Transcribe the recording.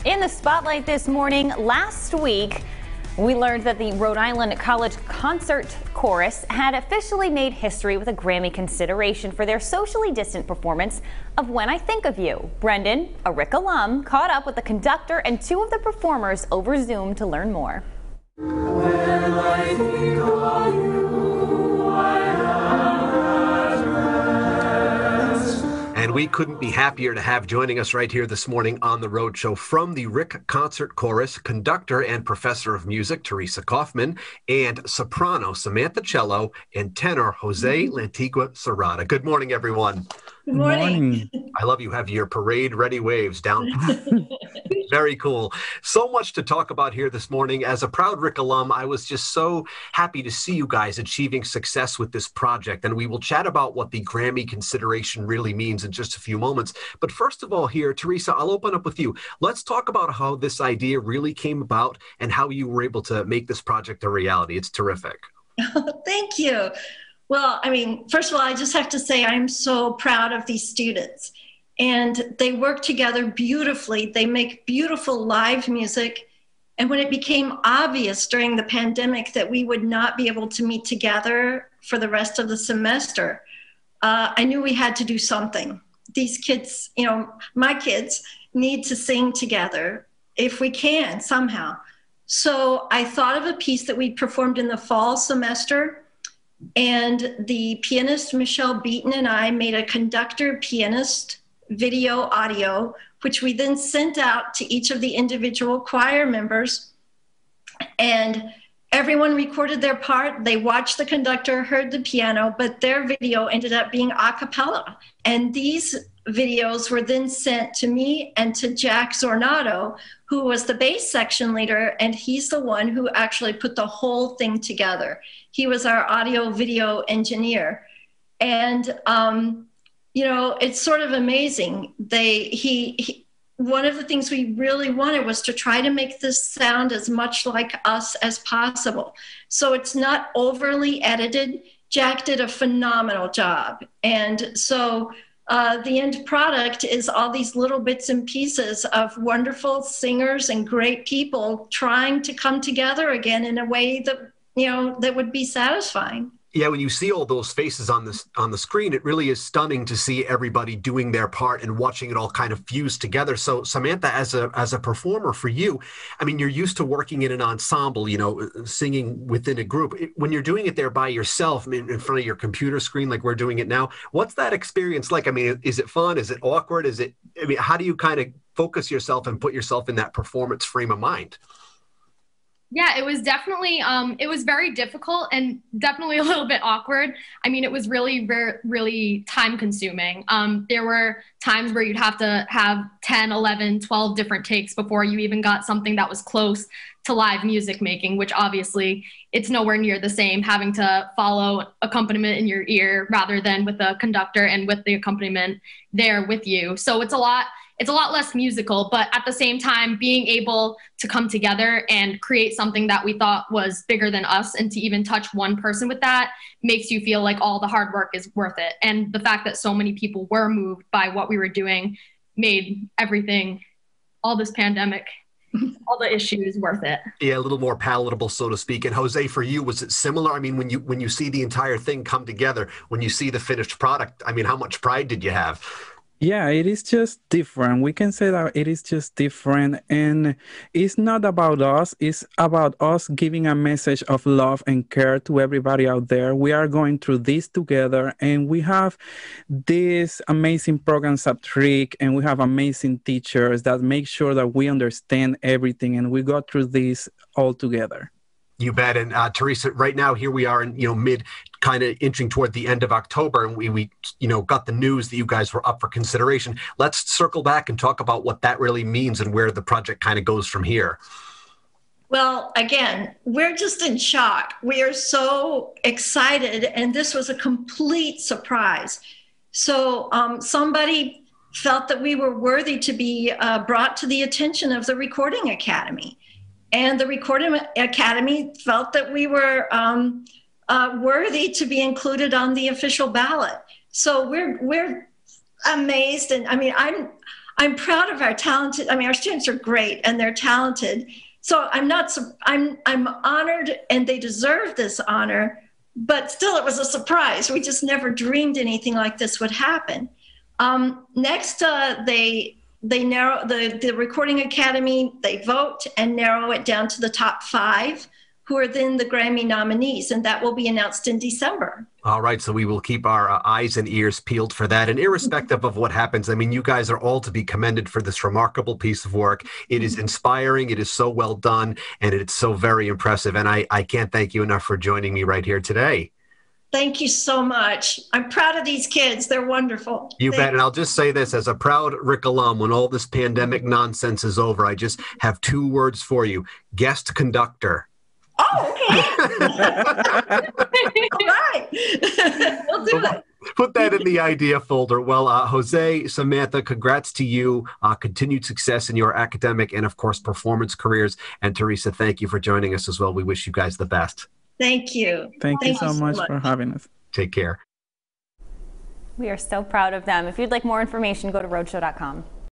In the spotlight this morning, last week, we learned that the Rhode Island College Concert Chorus had officially made history with a Grammy consideration for their socially distant performance of When I Think of You. Brendan, a Rick alum, caught up with the conductor and two of the performers over Zoom to learn more. When I think of you, and we couldn't be happier to have joining us right here this morning on the Road Show from the Rick Concert Chorus, conductor and professor of music, Teresa Kaufman, and soprano, Samantha Cello, and tenor, Jose Lantigua Serrata. Good morning, everyone. Good morning. I love you have your parade-ready waves down. Very cool. So much to talk about here this morning. As a proud Rick alum, I was just so happy to see you guys achieving success with this project. And we will chat about what the Grammy consideration really means in just a few moments. But first of all here, Teresa, I'll open up with you. Let's talk about how this idea really came about and how you were able to make this project a reality. It's terrific. Thank you. Well, I mean, first of all, I just have to say I'm so proud of these students. And they work together beautifully. They make beautiful live music. And when it became obvious during the pandemic that we would not be able to meet together for the rest of the semester, I knew we had to do something. These kids, you know, my kids need to sing together if we can somehow. So I thought of a piece that we performed in the fall semester. And the pianist, Michelle Beaton, and I made a conductor-pianist video audio, which we then sent out to each of the individual choir members. And everyone recorded their part. They watched the conductor, heard the piano, but their video ended up being a cappella. And these videos were then sent to me and to Jack Zornato, who was the bass section leader, and he's the one who actually put the whole thing together. He was our audio video engineer. And, you know, it's sort of amazing. One of the things we really wanted was to try to make this sound as much like us as possible. So it's not overly edited. Jack did a phenomenal job. And so the end product is all these little bits and pieces of wonderful singers and great people trying to come together again in a way that, you know, that would be satisfying. Yeah, when you see all those faces on the screen, it really is stunning to see everybody doing their part and watching it all kind of fuse together. So Samantha, as a performer for you, I mean, you're used to working in an ensemble, you know, singing within a group. When you're doing it there by yourself in front of your computer screen like we're doing it now, what's that experience like? I mean, is it fun? Is it awkward? How do you kind of focus yourself and put yourself in that performance frame of mind? Yeah, it was definitely, it was very difficult and definitely a little bit awkward. I mean, it was really, really time consuming. There were times where you'd have to have 10, 11, 12 different takes before you even got something that was close to live music making, which obviously it's nowhere near the same, having to follow accompaniment in your ear rather than with the conductor and with the accompaniment there with you. So it's a lot less musical, but at the same time, being able to come together and create something that we thought was bigger than us and to even touch one person with that makes you feel like all the hard work is worth it. And the fact that so many people were moved by what we were doing made everything, all this pandemic, all the issues worth it. Yeah, a little more palatable, so to speak. And Jose, for you, was it similar? I mean, when you see the entire thing come together, when you see the finished product, I mean, how much pride did you have? Yeah, it is just different. We can say that it is just different. And it's not about us. It's about us giving a message of love and care to everybody out there. We are going through this together. And we have these amazing programs at Rick. And we have amazing teachers that make sure that we understand everything. And we go through this all together. You bet. And Teresa, right now, here we are in, mid kind of inching toward the end of October, and we got the news that you guys were up for consideration. Let's circle back and talk about what that really means and where the project kind of goes from here. Well, again, we're just in shock. We are so excited, and this was a complete surprise. So somebody felt that we were worthy to be brought to the attention of the Recording Academy. And the Recording Academy felt that we were worthy to be included on the official ballot. So we're amazed. And I mean, I'm proud of our talented, I mean, our students are great and they're talented. So I'm honored, and they deserve this honor, but still it was a surprise. We just never dreamed anything like this would happen. Next, they narrow the Recording Academy, they vote and narrow it down to the top 5 who are then the Grammy nominees, and that will be announced in December. All right, so we will keep our eyes and ears peeled for that. And irrespective of what happens, I mean, you guys are all to be commended for this remarkable piece of work. It is inspiring, it is so well done, and it's so very impressive. And I can't thank you enough for joining me right here today. Thank you so much. I'm proud of these kids. They're wonderful. You bet. And I'll just say this, as a proud Rick alum, when all this pandemic nonsense is over, I just have 2 words for you: guest conductor. Oh, okay. All right. We'll do it. Put that in the idea folder. Well, Jose, Samantha, congrats to you. Continued success in your academic and, of course, performance careers. And Teresa, thank you for joining us as well. We wish you guys the best. Thank you. Thank you so much for having us. Take care. We are so proud of them. If you'd like more information, go to rhodeshow.com.